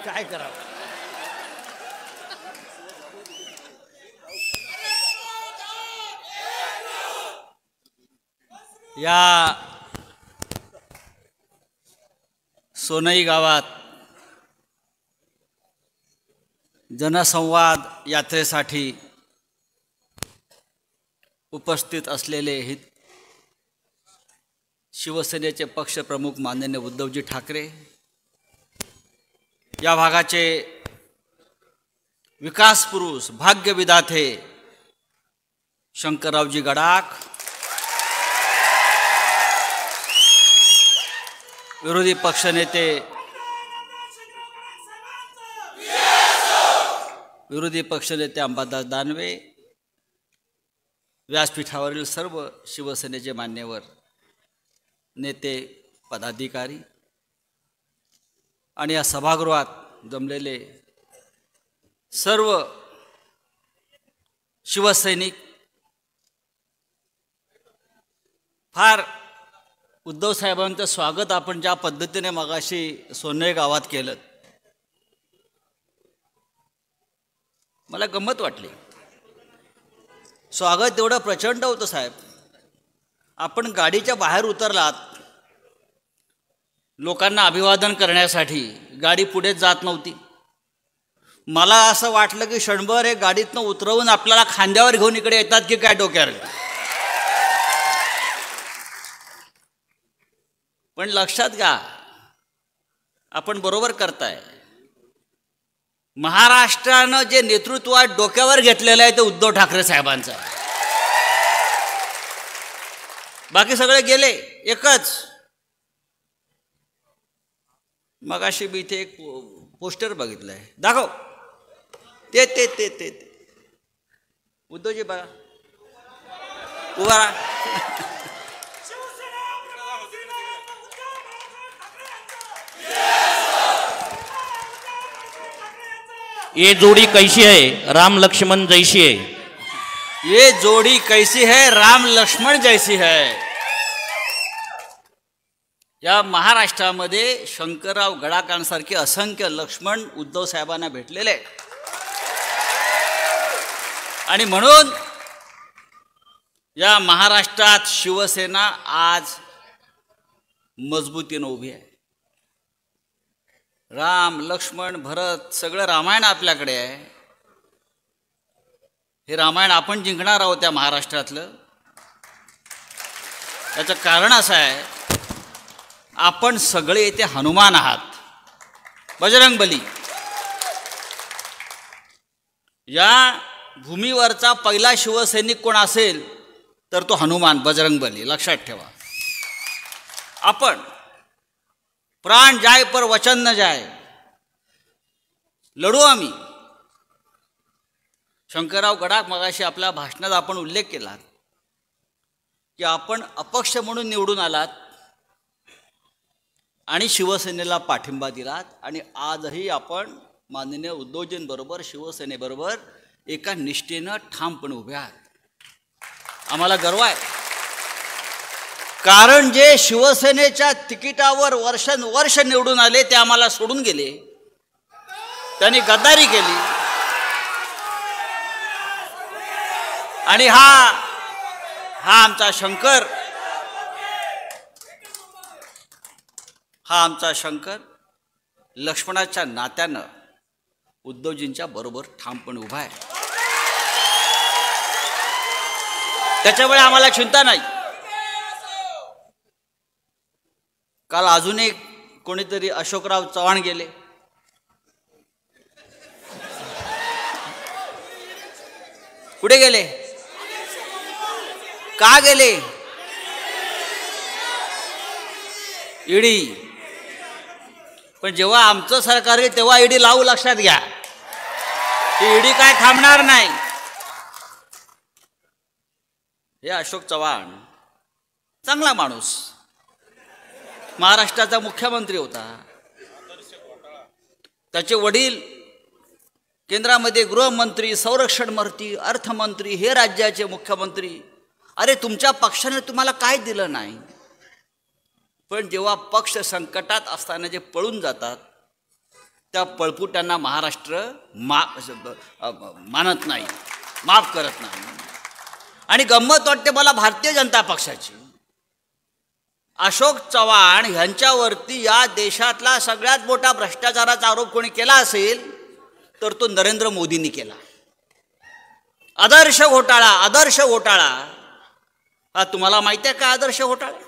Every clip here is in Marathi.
काय करावं. या सोनई गावात जनसंवाद यात्रेसाठी उपस्थित असलेले शिवसेनेचे पक्षप्रमुख माननीय उद्धवजी ठाकरे, या भागाचे विकास पुरुष भाग्यविधाते शंकररावजी गडाख, विरोधी पक्षनेते अंबादास दानवे, व्यासपीठावरील सर्व शिवसेनेचे मान्यवर नेते पदाधिकारी आणि या सभागृहात जमलेले सर्व शिवसैनिक, फार उद्धव साहेबांचं स्वागत आपण ज्या पद्धतीने मगाशी सोनई गावात केलं, मला गंमत वाटली. स्वागत एवढं प्रचंड होतं साहेब. आपण गाडीच्या बाहेर उतरलात लोकांना अभिवादन करण्यासाठी, गाडी पुढे जात नव्हती. मला असं वाटलं की क्षणभर हे गाडीतनं उतरवून आपल्याला खांद्यावर घेऊन इकडे येतात की काय डोक्यावर. पण लक्षात घ्या, आपण बरोबर करताय. महाराष्ट्रानं जे नेतृत्व डोक्यावर घेतलेलं आहे ते उद्धव ठाकरे साहेबांचं आहे. बाकी सगळे गेले, एकच. मगाशी मी इथे एक पोस्टर बघितलंय, दाखव. ते ते ते ते उद्धवजी बघा, उभा राहा. ये जोड़ी कैसी है, राम लक्ष्मण जैसी है. ये जोड़ी कैसी है, राम लक्ष्मण जैसी है. या महाराष्ट्रामध्ये शंकरराव गडाखांसारखे असंख्य लक्ष्मण उद्धव साहेबांना भेटलेले आणि म्हणून या महाराष्ट्रात शिवसेना आज मजबूतीने उभी आहे. राम लक्ष्मण भरत सगळं रामायण आपल्याकडे आहे. हे रामायण आपण जिंकणार आहोत त्या महाराष्ट्रातलं. याचं कारण असं आहे, आपण सगळे इथे हनुमान आहात, बजरंगबली. या भूमीवरचा पहिला शिवसैनिक कोण असेल तर तो हनुमान, बजरंगबली. लक्षात ठेवा. आपण प्राण जाय पर वचन न जाय, लढू आम्ही. शंकरराव गडाख, मगाशी आपल्या भाषणात आपण उल्लेख केला की आपण अपक्ष म्हणून निवडून आलात आणि शिवसेनेला पाठिंबा दिलात आणि आजही आपण माननीय उद्धवजींबरोबर, शिवसेनेबरोबर एका निष्ठेनं ठामपणे उभे आहात. आम्हाला गर्व आहे. कारण जे शिवसेनेच्या तिकिटावर वर्ष निवडून आले ते आम्हाला सोडून गेले, त्यांनी गद्दारी केली. आणि हा आमचा शंकर लक्ष्मणाच्या नात्यानं उद्धवजींच्या बरोबर ठामपणे उभा आहे. त्याच्यामुळे आम्हाला चिंता नाही. काल अजून एक कोणीतरी अशोकराव चव्हाण गेले. कुठे गेले, का गेले? ईडी. पण जेव्हा आमचं सरकार आहे तेव्हा ईडी लावू. लक्षात घ्या, ईडी काय थांबणार नाही. हे अशोक चव्हाण चांगला माणूस, महाराष्ट्राचा मुख्यमंत्री होता. त्याचे वडील केंद्रामध्ये गृहमंत्री, संरक्षण मंत्री, अर्थमंत्री, हे राज्याचे मुख्यमंत्री. अरे तुमच्या पक्षाने तुम्हाला काय दिलं नाही. पण जेव्हा पक्ष संकटात असताना जे पळून जातात त्या पळपुट्यांना महाराष्ट्र मानत नाही, माफ करत नाही. आणि गंमत वाटते मला भारतीय जनता पक्षाची. अशोक चव्हाण यांच्यावरती या देशातला सगळ्यात मोठा भ्रष्टाचाराचा आरोप कोणी केला असेल तर तो नरेंद्र मोदींनी केला. आदर्श घोटाळा, आदर्श घोटाळा. हा तुम्हाला माहिती आहे का आदर्श घोटाळा?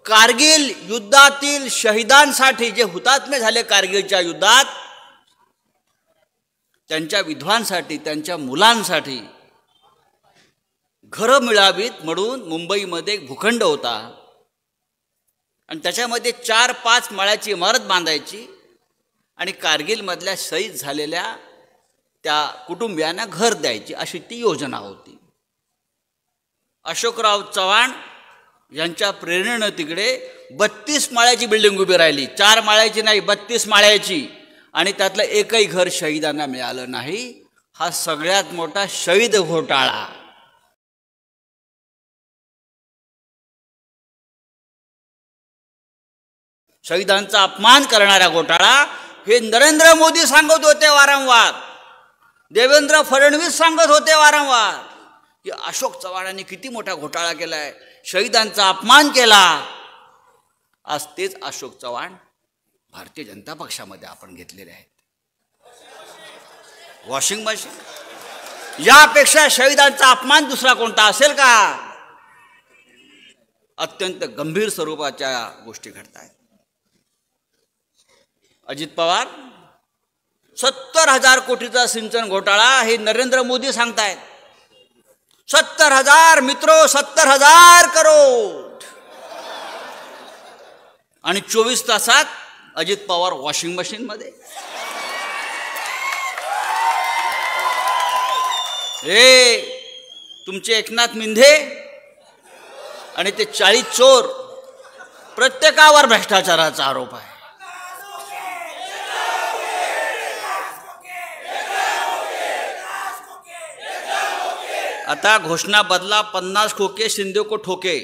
कारगिल युद्धातील शहीदांसाठी, जे हुतात्मे झाले कारगिलच्या युद्धात, त्यांच्या विधवांसाठी, त्यांच्या मुलांसाठी घरं मिळावीत म्हणून मुंबईमध्ये एक भूखंड होता आणि त्याच्यामध्ये 4-5 माळ्याची इमारत बांधायची आणि कारगिलमधल्या शहीद झालेल्या त्या कुटुंबियांना घर द्यायची, अशी ती योजना होती. अशोकराव चव्हाण यांच्या प्रेरणेनं तिकडे 32 माळ्याची बिल्डिंग उभी राहिली. 4 माळ्याची नाही, 32 माळ्याची. आणि त्यातलं एकही घर शहीदांना मिळालं नाही. हा सगळ्यात मोठा शहीद घोटाळा. शहीदांचा अपमान करणारा घोटाळा हे नरेंद्र मोदी सांगत होते वारंवार, देवेंद्र फडणवीस सांगत होते वारंवार की अशोक चव्हाणांनी किती मोठा घोटाळा केलाय, शहीदांचा अपमान केला. आज तेच अशोक चव्हाण भारतीय जनता पक्षामध्ये आपण घेतलेले आहेत. वॉशिंग मशीन यापेक्षा शहीदांचा अपमान दुसरा कोणता असेल का? अत्यंत गंभीर स्वरूपाच्या गोष्टी घडत आहेत. अजित पवार 70,000 कोटीचा सिंचन घोटाळा हे नरेंद्र मोदी सांगतायत. 70,000 मित्रो, 70,000 करोड. आणि 24 तासात अजित पवार वॉशिंग मशीन मध्ये. हे तुमचे एकनाथ मिंधे आणि ते 40 चोर, प्रत्येकावर भ्रष्टाचाराचा आरोप आहे. आता घोषणा बदला, 50 खोके शिंदे को ठोके.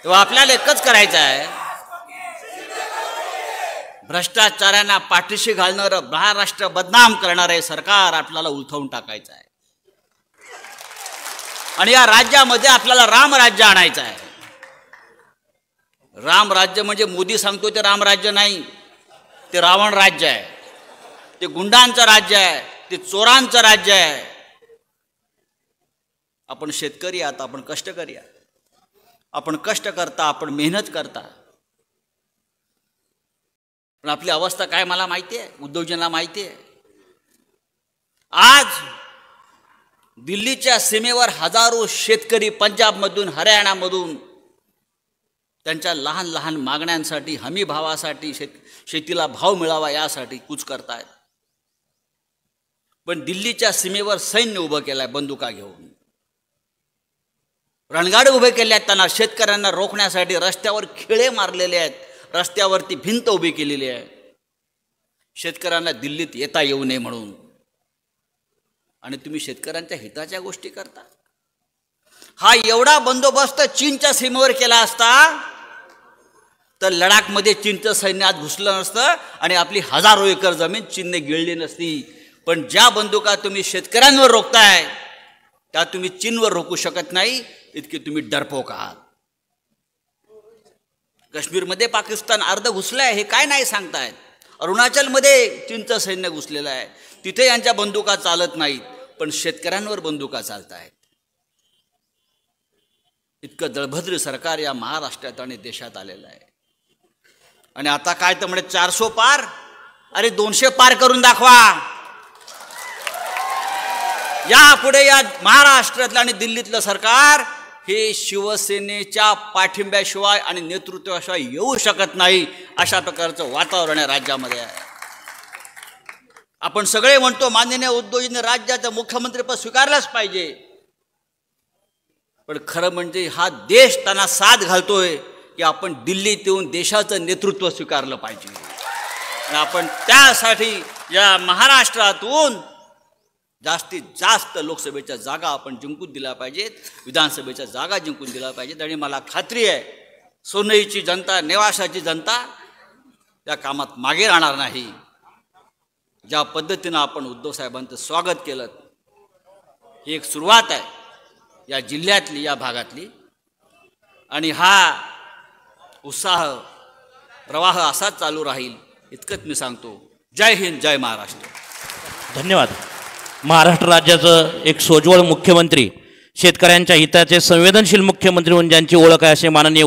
तेव्हा आपल्याला एकच करायचं आहे, भ्रष्टाचारांना पाठीशी घालणारं, महाराष्ट्र बदनाम करणारं हे सरकार आपल्याला उलथवून टाकायचं आहे. आणि या राज्यामध्ये आपल्याला रामराज्य आणायचं आहे. रामराज्य म्हणजे मोदी सांगतो ते रामराज्य नाही, ते रावण राज्य आहे, ते गुंडांचं राज्य आहे, ते चोरांचं राज्य आहे. आपण शेतकरी आहात, आपण कष्टकरी आहात, आपण कष्ट करता, आपण मेहनत करता. पण आपली अवस्था काय मला माहिती आहे, उद्योजकांना माहिती आहे. आज दिल्लीच्या सीमेवर हजारो शेतकरी पंजाबमधून, हरियाणामधून त्यांच्या लहान लहान मागण्यांसाठी, हमी भावासाठी, शेतीला भाव मिळावा यासाठी कूच करतायत. पण दिल्लीच्या सीमेवर सैन्य उभं केलंय बंदुका घेऊन, रणगाडे उभे केले आहेत. त्यांना शेतकऱ्यांना रोखण्यासाठी रस्त्यावर खिळे मारलेले आहेत, रस्त्यावरती भिंत उभी केलेली आहे शेतकऱ्यांना दिल्लीत येता येऊ नये म्हणून. आणि तुम्ही शेतकऱ्यांच्या हिताच्या गोष्टी करता. हा एवढा बंदोबस्त चीनच्या सीमेवर केला असता तर लडाखमध्ये चीनचं सैन्य आज घुसलं नसतं आणि आपली हजारो एकर जमीन चीनने गिळली नसती. पण ज्या बंदुका तुम्ही शेतकऱ्यांवर रोखताय त्या तुम्ही चीनवर रोखू शकत नाही, इतके तुम्ही डरपोक आहात. काश्मीरमध्ये पाकिस्तान अर्ध घुसलाय हे काय नाही सांगतायत. अरुणाचलमध्ये चीनचं सैन्य घुसलेलं आहे, तिथे यांच्या बंदुका चालत नाहीत, पण शेतकऱ्यांवर बंदुका चालत आहेत. इतकं दळभद्र सरकार या महाराष्ट्रात आणि देशात आलेलं आहे. आणि आता काय तर म्हणजे 400 पार, अरे 200 पार करून दाखवा. यापुढे या महाराष्ट्रातलं आणि दिल्लीतलं सरकार हे शिवसेनेच्या पाठिंब्याशिवाय आणि नेतृत्वाशिवाय येऊ शकत नाही, अशा प्रकारचं वातावरण या राज्यामध्ये आहे. आपण सगळे म्हणतो माननीय उद्धवजींनी राज्याचं मुख्यमंत्रीपद स्वीकारलंच पाहिजे, पण खरं म्हणजे हा देश त्यांना साथ घालतोय की आपण दिल्लीत येऊन देशाचं नेतृत्व स्वीकारलं पाहिजे. आणि आपण त्यासाठी या महाराष्ट्रातून जास्तीत जास्त लोकसभेच्या जागा आपण जिंकून दिल्या पाहिजेत, विधानसभेच्या जागा जिंकून दिल्या पाहिजेत. आणि मला खात्री आहे सोनईची जनता, नेवाशाची जनता या कामात मागे राहणार नाही. ज्या पद्धतीनं आपण उद्धव साहेबांचं स्वागत केलं, ही एक सुरुवात आहे या जिल्ह्यातली, या भागातली. आणि हा उत्साह प्रवाह असाच चालू राहील इतकंच मी सांगतो. जय हिंद, जय महाराष्ट्र. धन्यवाद. महाराष्ट्र राज्याचं एक सोज्वळ मुख्यमंत्री, शेतकऱ्यांच्या हिताचे संवेदनशील मुख्यमंत्री म्हणून ज्यांची ओळख आहे असे माननीय